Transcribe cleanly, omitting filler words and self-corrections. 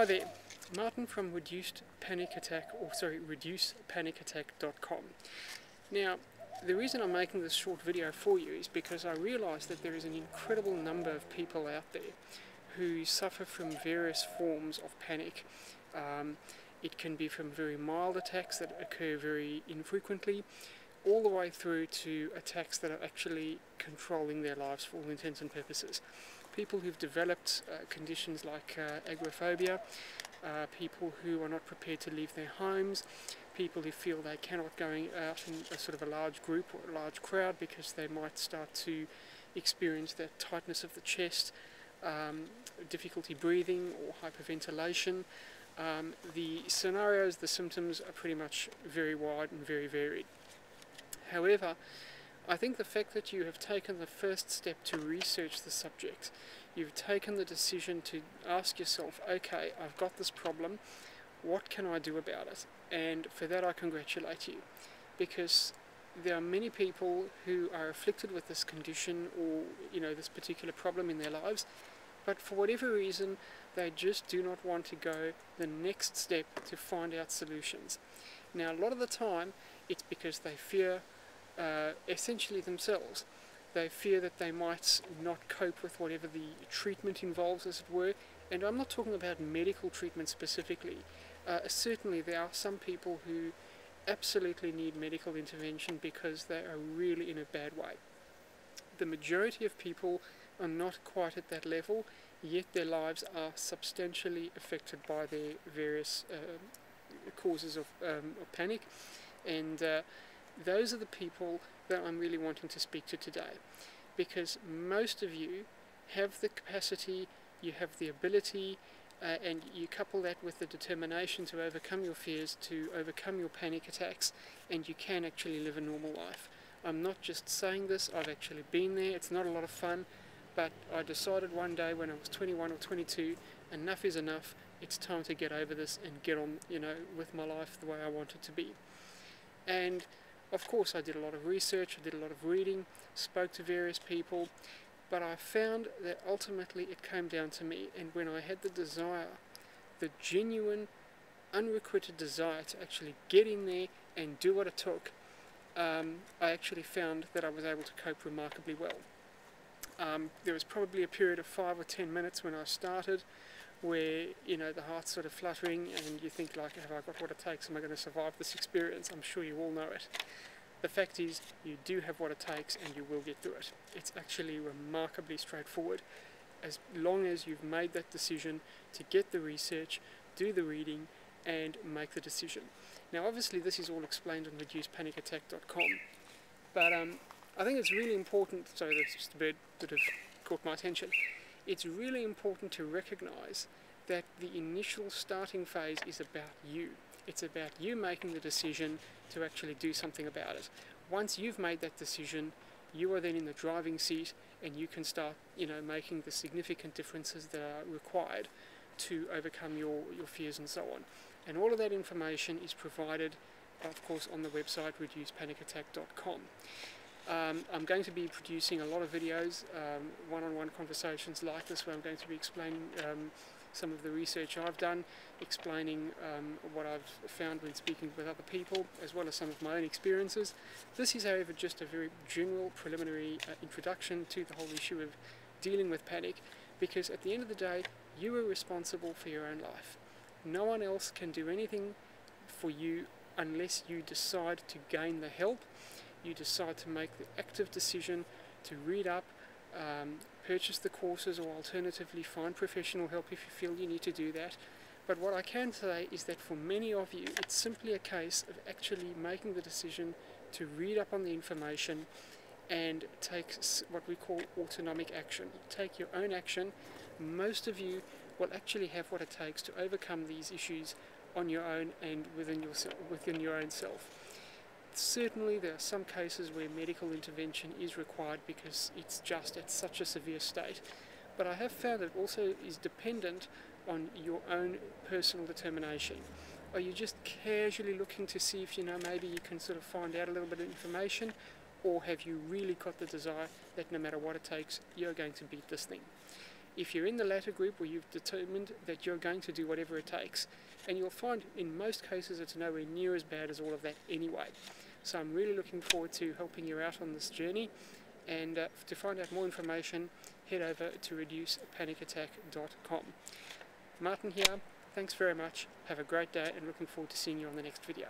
Hi there, Martin from reducepanicattack.com. Now, the reason I'm making this short video for you is because I realise that there is an incredible number of people out there who suffer from various forms of panic. It can be from very mild attacks that occur very infrequently, all the way through to attacks that are actually controlling their lives for all intents and purposes. People who've developed conditions like agoraphobia, people who are not prepared to leave their homes, people who feel they cannot go out in a sort of a large group or a large crowd because they might start to experience that tightness of the chest, difficulty breathing or hyperventilation. The scenarios, the symptoms are pretty much very wide and very varied. However, I think the fact that you have taken the first step to research the subject, you've taken the decision to ask yourself, okay, I've got this problem, what can I do about it? And for that I congratulate you, because there are many people who are afflicted with this condition or this particular problem in their lives, but for whatever reason they just do not want to go the next step to find out solutions. Now, a lot of the time it's because they fear essentially themselves. They fear that they might not cope with whatever the treatment involves, as it were, and I'm not talking about medical treatment specifically. Certainly there are some people who absolutely need medical intervention because they are really in a bad way. The majority of people are not quite at that level, yet their lives are substantially affected by their various causes of panic, and those are the people that I'm really wanting to speak to today, because most of you have the capacity, you have the ability, and you couple that with the determination to overcome your fears, to overcome your panic attacks, and you can actually live a normal life. I'm not just saying this, I've actually been there. It's not a lot of fun, but I decided one day when I was 21 or 22, enough is enough. It's time to get over this and get on, with my life the way I want it to be. And of course I did a lot of research, I did a lot of reading, spoke to various people, but I found that ultimately it came down to me, and when I had the desire, the genuine, unrequited desire to actually get in there and do what it took, I actually found that I was able to cope remarkably well. There was probably a period of 5 or 10 minutes when I started where the heart's sort of fluttering and you think, like, have I got what it takes, am I going to survive this experience? I'm sure you all know it. The fact is, you do have what it takes and you will get through it. It's actually remarkably straightforward, as long as you've made that decision to get the research, do the reading and make the decision. Now obviously this is all explained on reducepanicattack.com, but I think it's really important, sorry, that's just a bird that have caught my attention. It's really important to recognize that the initial starting phase is about you. It's about you making the decision to actually do something about it. Once you've made that decision, you are then in the driving seat and you can start, making the significant differences that are required to overcome your fears and so on. And all of that information is provided, of course, on the website reducepanicattack.com. I'm going to be producing a lot of videos, one-on-one conversations like this, where I'm going to be explaining some of the research I've done, explaining what I've found when speaking with other people, as well as some of my own experiences. This is, however, just a very general preliminary introduction to the whole issue of dealing with panic, because at the end of the day, you are responsible for your own life. No one else can do anything for you unless you decide to gain the help. You decide to make the active decision to read up, purchase the courses, or alternatively find professional help if you feel you need to do that. But what I can say is that for many of you, it's simply a case of actually making the decision to read up on the information and take what we call autonomic action. Take your own action. Most of you will actually have what it takes to overcome these issues on your own and within your own self. Certainly there are some cases where medical intervention is required because it's just at such a severe state, but I have found it also is dependent on your own personal determination. Are you just casually looking to see if maybe you can sort of find out a little bit of information, or have you really got the desire that no matter what it takes, you're going to beat this thing? if you're in the latter group where you've determined that you're going to do whatever it takes, and you'll find in most cases it's nowhere near as bad as all of that anyway. So I'm really looking forward to helping you out on this journey, and to find out more information, head over to reducepanicattack.com. Martin here, thanks very much, have a great day, and looking forward to seeing you on the next video.